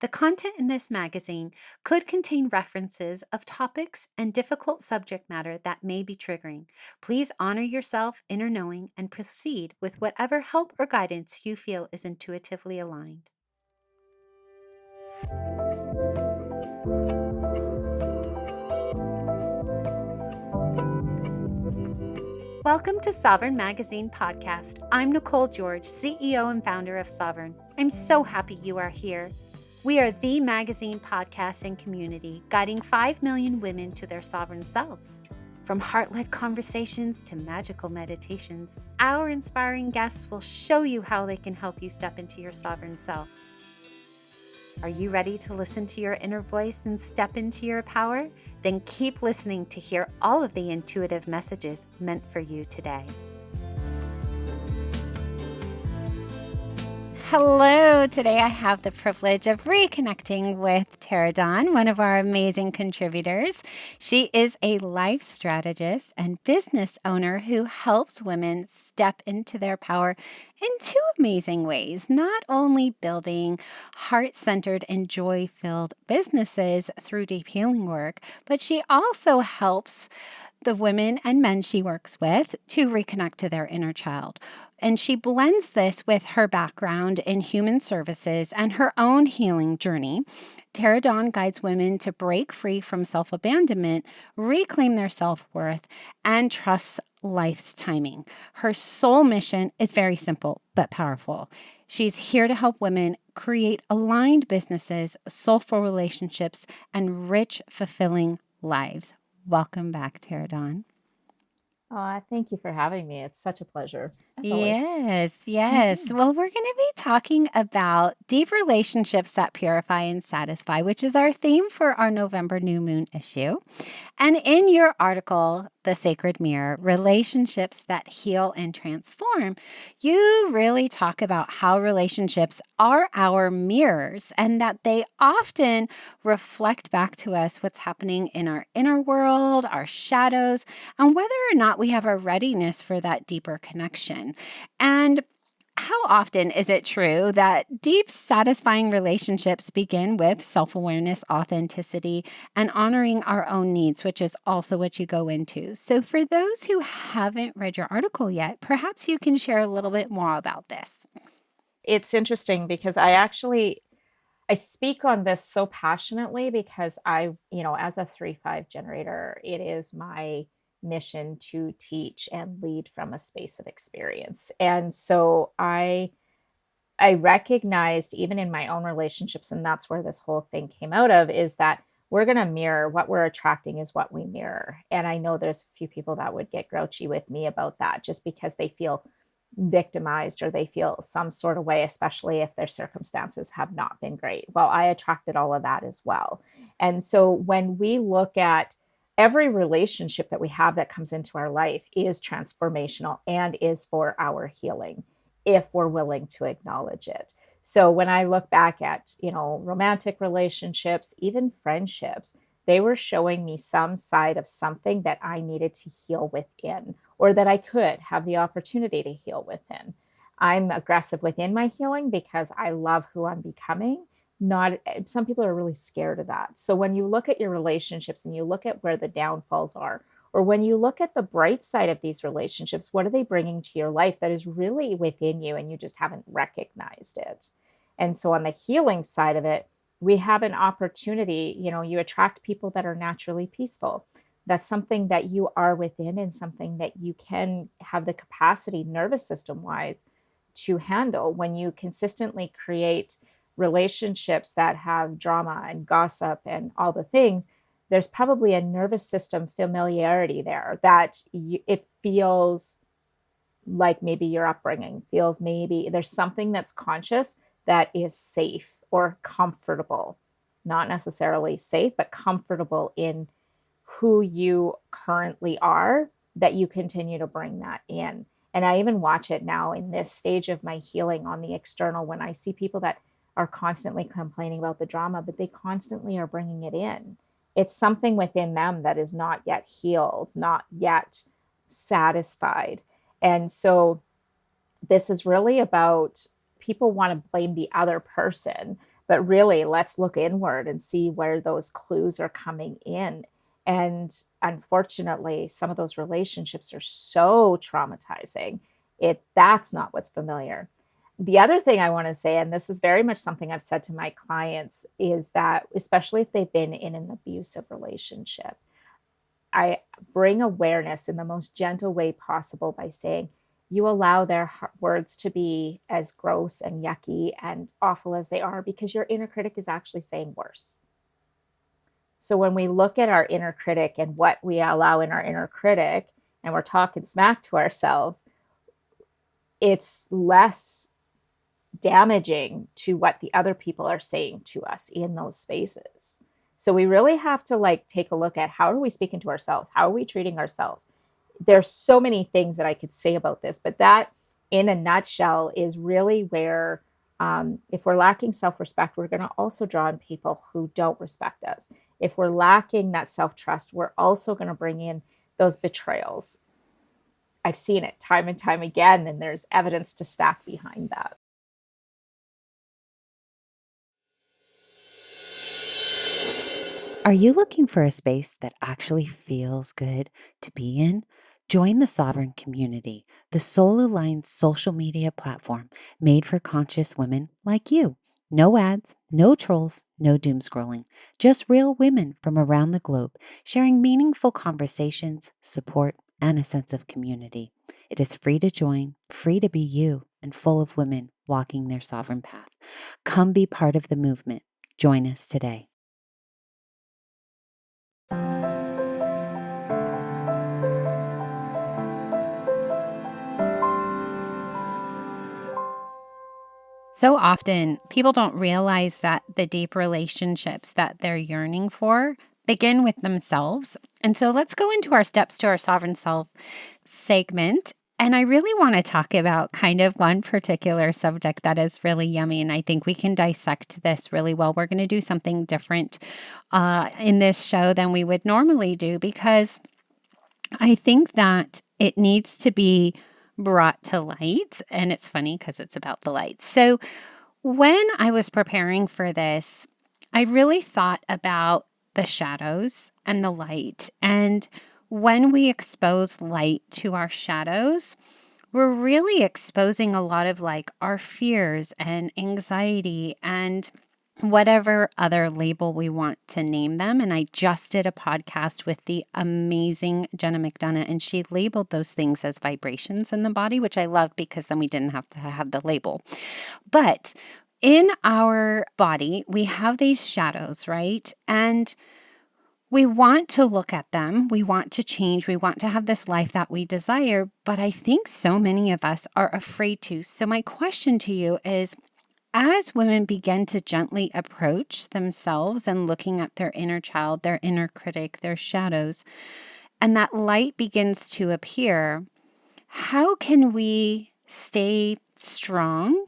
The content in this magazine could contain references of topics and difficult subject matter that may be triggering. Please honor yourself, inner knowing, and proceed with whatever help or guidance you feel is intuitively aligned. Welcome to Sovereign Magazine Podcast. I'm Nicole George, CEO and founder of Sovereign. I'm so happy you are here. We are the magazine podcast and community guiding 5 million women to their sovereign selves. From heart-led conversations to magical meditations, our inspiring guests will show you how they can help you step into your sovereign self. Are you ready to listen to your inner voice and step into your power? Then keep listening to hear all of the intuitive messages meant for you today. Hello, today I have the privilege of reconnecting with Terra Dawn, one of our amazing contributors. She is a life strategist and business owner who helps women step into their power in two amazing ways, not only building heart-centered and joy-filled businesses through deep healing work, but she also helps the women and men she works with to reconnect to their inner child. And she blends this with her background in human services and her own healing journey. Terra Dawn guides women to break free from self-abandonment, reclaim their self-worth, and trust life's timing. Her soul mission is very simple but powerful. She's here to help women create aligned businesses, soulful relationships, and rich, fulfilling lives. Welcome back, Terra Dawn. Thank you for having me. It's such a pleasure, as always. Yes. Well, we're going to be talking about deep relationships that purify and satisfy, which is our theme for our November new moon issue. And in your article, The Sacred Mirror, Relationships That Heal and Transform, you really talk about how relationships are our mirrors and that they often reflect back to us what's happening in our inner world, our shadows, and whether or not we have a readiness for that deeper connection. And how often is it true that deep, satisfying relationships begin with self-awareness, authenticity, and honoring our own needs, which is also what you go into? So for those who haven't read your article yet, perhaps you can share a little bit more about this. It's interesting because I speak on this so passionately because as a 3-5 generator, it is my mission to teach and lead from a space of experience. And so I recognized even in my own relationships, and that's where this whole thing came out of, is that we're going to mirror what we're attracting is what we mirror. And I know there's a few people that would get grouchy with me about that just because they feel victimized or they feel some sort of way, especially if their circumstances have not been great. Well, I attracted all of that as well. And so when we look at every relationship that we have that comes into our life is transformational and is for our healing if we're willing to acknowledge it. So when I look back at, romantic relationships, even friendships, they were showing me some side of something that I needed to heal within, or that I could have the opportunity to heal within. I'm aggressive within my healing because I love who I'm becoming. Not some people are really scared of that. So when you look at your relationships and you look at where the downfalls are, or when you look at the bright side of these relationships, what are they bringing to your life that is really within you and you just haven't recognized it? And so on the healing side of it, we have an opportunity, you attract people that are naturally peaceful. That's something that you are within and something that you can have the capacity, nervous system wise, to handle. When you consistently create relationships that have drama and gossip and all the things, there's probably a nervous system familiarity there that it feels like maybe your upbringing feels, maybe there's something that's conscious that is safe or comfortable, not necessarily safe, but comfortable in who you currently are, that you continue to bring that in. And I even watch it now in this stage of my healing on the external when I see people that are constantly complaining about the drama, but they constantly are bringing it in. It's something within them that is not yet healed, not yet satisfied. And so this is really about people want to blame the other person, But really, let's look inward and see where those clues are coming in. And unfortunately, some of those relationships are so traumatizing. That's not what's familiar. The other thing I want to say, and this is very much something I've said to my clients, is that especially if they've been in an abusive relationship, I bring awareness in the most gentle way possible by saying, you allow their words to be as gross and yucky and awful as they are because your inner critic is actually saying worse. So when we look at our inner critic and what we allow in our inner critic, and we're talking smack to ourselves, it's less damaging to what the other people are saying to us in those spaces. So we really have to take a look at, how are we speaking to ourselves? How are we treating ourselves? There's so many things that I could say about this, but that in a nutshell is really where, if we're lacking self-respect, we're going to also draw in people who don't respect us. If we're lacking that self-trust, we're also going to bring in those betrayals. I've seen it time and time again, and there's evidence to stack behind that. Are you looking for a space that actually feels good to be in? Join the Sovereign Community, the soul aligned social media platform made for conscious women like you. No ads, no trolls, no doom scrolling, just real women from around the globe sharing meaningful conversations, support, and a sense of community. It is free to join, free to be you, and full of women walking their sovereign path. Come be part of the movement. Join us today. So often, people don't realize that the deep relationships that they're yearning for begin with themselves. And so let's go into our steps to our sovereign self segment. And I really want to talk about kind of one particular subject that is really yummy. And I think we can dissect this really well. We're going to do something different in this show than we would normally do, because I think that it needs to be brought to light. And it's funny because it's about the light. So when I was preparing for this, I really thought about the shadows and the light. And when we expose light to our shadows, we're really exposing a lot of our fears and anxiety and whatever other label we want to name them. And I just did a podcast with the amazing Jenna McDonough, and she labeled those things as vibrations in the body, which I loved because then we didn't have to have the label. But in our body, we have these shadows, right? And we want to look at them. We want to change. We want to have this life that we desire. But I think so many of us are afraid to. So my question to you is, as women begin to gently approach themselves and looking at their inner child, their inner critic, their shadows, and that light begins to appear, how can we stay strong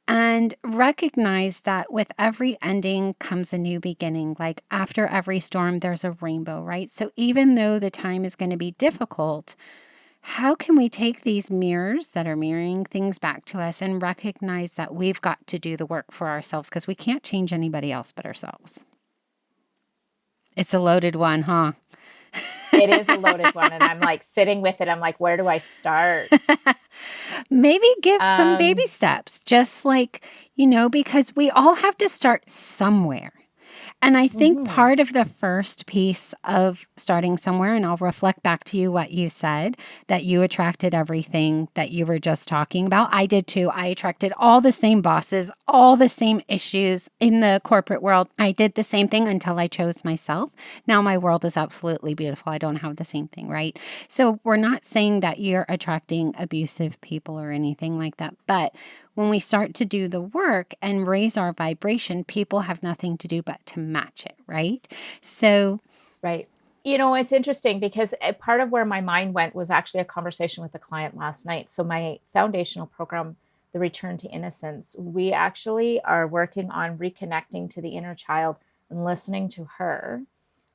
and recognize that with every ending comes a new beginning? Like after every storm, there's a rainbow, right? So even though the time is going to be difficult, how can we take these mirrors that are mirroring things back to us and recognize that we've got to do the work for ourselves, because we can't change anybody else but ourselves? It's a loaded one, huh? It is a loaded one. And I'm sitting with it. I'm like, where do I start? Maybe give some baby steps, just because we all have to start somewhere. And I think part of the first piece of starting somewhere, and I'll reflect back to you what you said, that you attracted everything that you were just talking about. I did too. I attracted all the same bosses, all the same issues in the corporate world. I did the same thing until I chose myself. Now my world is absolutely beautiful. I don't have the same thing, right? So we're not saying that you're attracting abusive people or anything like that, but when we start to do the work and raise our vibration, people have nothing to do but to match it, right? So, right. It's interesting because part of where my mind went was actually a conversation with a client last night. So my foundational program, the Return to Innocence, we actually are working on reconnecting to the inner child and listening to her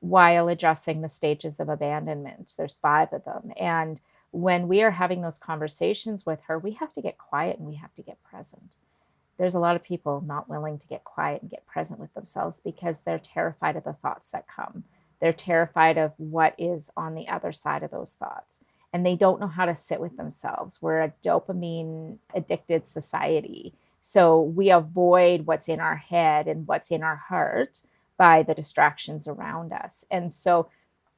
while addressing the stages of abandonment. There's 5 of them. And when we are having those conversations with her, we have to get quiet and we have to get present. there's a lot of people not willing to get quiet and get present with themselves because they're terrified of the thoughts that come. They're terrified of what is on the other side of those thoughts. And they don't know how to sit with themselves. We're a dopamine addicted society. So we avoid what's in our head and what's in our heart by the distractions around us. And so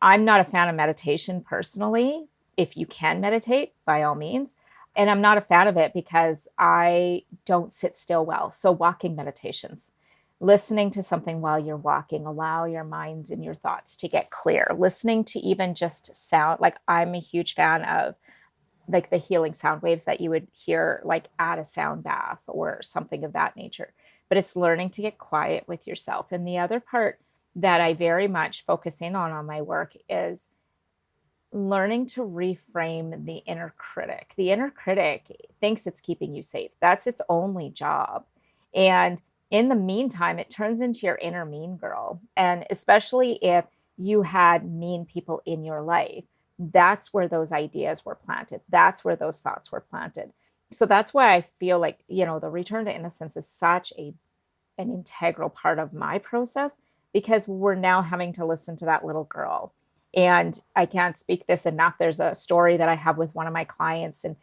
I'm not a fan of meditation personally. If you can meditate, by all means. And I'm not a fan of it because I don't sit still well. So, walking meditations, listening to something while you're walking, allow your mind and your thoughts to get clear. Listening to even just sound, like I'm a huge fan of like the healing sound waves that you would hear like at a sound bath or something of that nature. But it's learning to get quiet with yourself. And the other part that I very much focus in on my work is learning to reframe the inner critic. The inner critic thinks it's keeping you safe. That's its only job. And in the meantime, it turns into your inner mean girl. And especially if you had mean people in your life, that's where those ideas were planted. That's where those thoughts were planted. So that's why I feel like, the return to innocence is such an integral part of my process because we're now having to listen to that little girl. And I can't speak this enough. There's a story that I have with one of my clients, and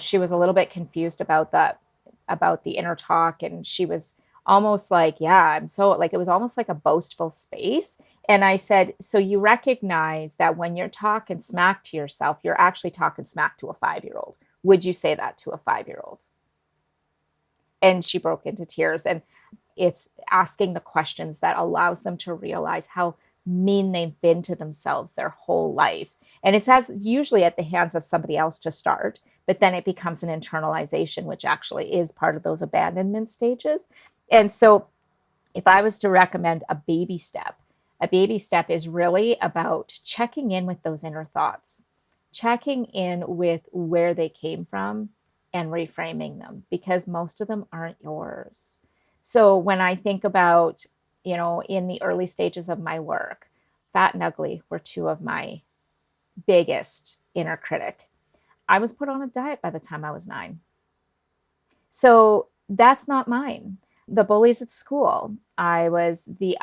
she was a little bit confused about the inner talk, and she was almost like, yeah, I'm so like, it was almost like a boastful space. And I said, so you recognize that when you're talking smack to yourself, you're actually talking smack to a 5-year-old. Would you say that to a 5-year-old? And she broke into tears. And it's asking the questions that allows them to realize how mean they've been to themselves their whole life. And it's as usually at the hands of somebody else to start, but then it becomes an internalization, which actually is part of those abandonment stages. And so if I was to recommend a baby step is really about checking in with those inner thoughts, checking in with where they came from and reframing them because most of them aren't yours. So when I think about, in the early stages of my work, fat and ugly were two of my biggest inner critic. I was put on a diet by the time I was 9. So that's not mine. The bullies at school. I was the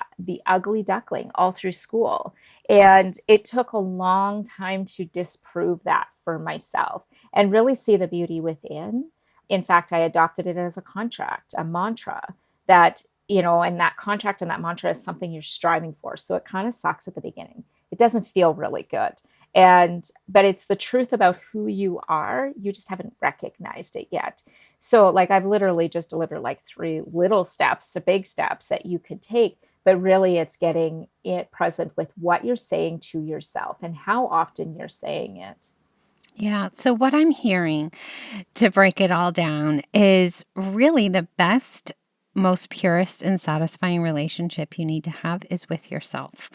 ugly duckling all through school. And it took a long time to disprove that for myself and really see the beauty within. In fact, I adopted it as a contract, a mantra that, and that contract and that mantra is something you're striving for. So it kind of sucks at the beginning. It doesn't feel really good. But it's the truth about who you are. You just haven't recognized it yet. So like I've literally just delivered like 3 little steps to big steps that you could take, but really it's getting it present with what you're saying to yourself and how often you're saying it. Yeah. So, what I'm hearing to break it all down is really the best, most purest, and satisfying relationship you need to have is with yourself.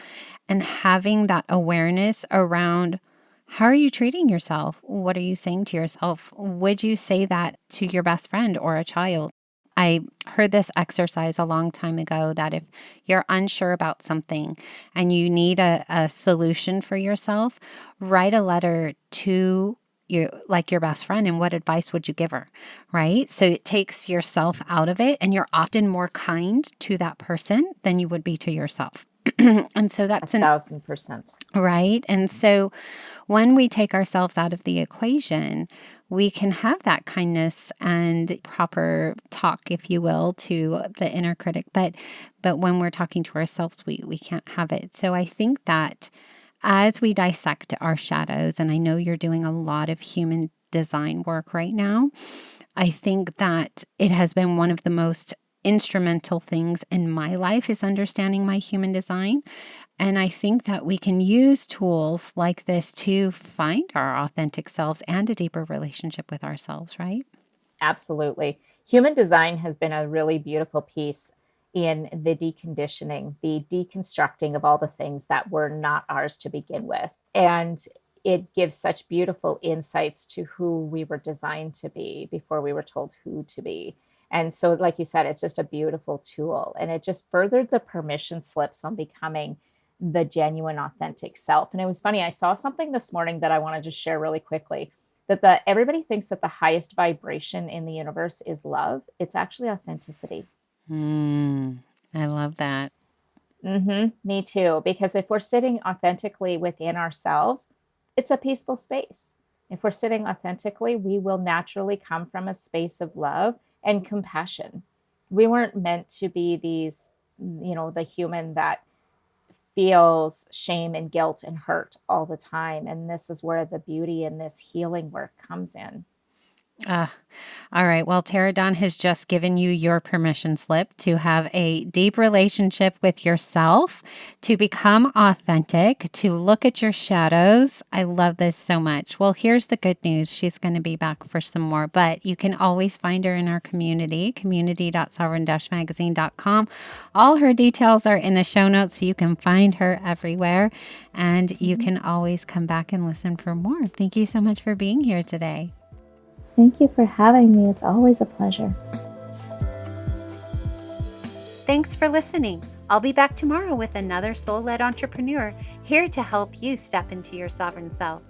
And having that awareness around how are you treating yourself? What are you saying to yourself? Would you say that to your best friend or a child? I heard this exercise a long time ago that if you're unsure about something and you need a solution for yourself, write a letter to your best friend, and what advice would you give her? Right? So it takes yourself out of it, and you're often more kind to that person than you would be to yourself. And so A that's an 1000%. right. And so when we take ourselves out of the equation, we can have that kindness and proper talk, if you will, to the inner critic. But when we're talking to ourselves, we can't have it. So I think that as we dissect our shadows, and I know you're doing a lot of human design work right now, I think that it has been one of the most instrumental things in my life is understanding my human design. And I think that we can use tools like this to find our authentic selves and a deeper relationship with ourselves, right? Absolutely. Human design has been a really beautiful piece in the deconditioning, the deconstructing of all the things that were not ours to begin with. And it gives such beautiful insights to who we were designed to be before we were told who to be. And so, like you said, it's just a beautiful tool. And it just furthered the permission slips on becoming the genuine, authentic self. And it was funny, I saw something this morning that I want to just share really quickly. that everybody thinks that the highest vibration in the universe is love. It's actually authenticity. I love that. Me too. Because if we're sitting authentically within ourselves, it's a peaceful space. If we're sitting authentically, we will naturally come from a space of love and compassion. We weren't meant to be these, the human that feels shame and guilt and hurt all the time. And this is where the beauty in this healing work comes in. Ah, all right. Well, Terra Dawn has just given you your permission slip to have a deep relationship with yourself, to become authentic, to look at your shadows. I love this so much. Well, here's the good news. She's going to be back for some more, but you can always find her in our community.sovereign-magazine.com. All her details are in the show notes, so you can find her everywhere, and you can always come back and listen for more. Thank you so much for being here today. Thank you for having me. It's always a pleasure. Thanks for listening. I'll be back tomorrow with another soul-led entrepreneur here to help you step into your sovereign self.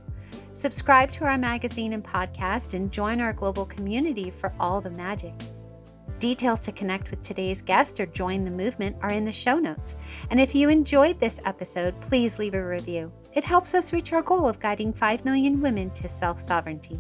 Subscribe to our magazine and podcast and join our global community for all the magic. Details to connect with today's guest or join the movement are in the show notes. And if you enjoyed this episode, please leave a review. It helps us reach our goal of guiding 5 million women to self-sovereignty.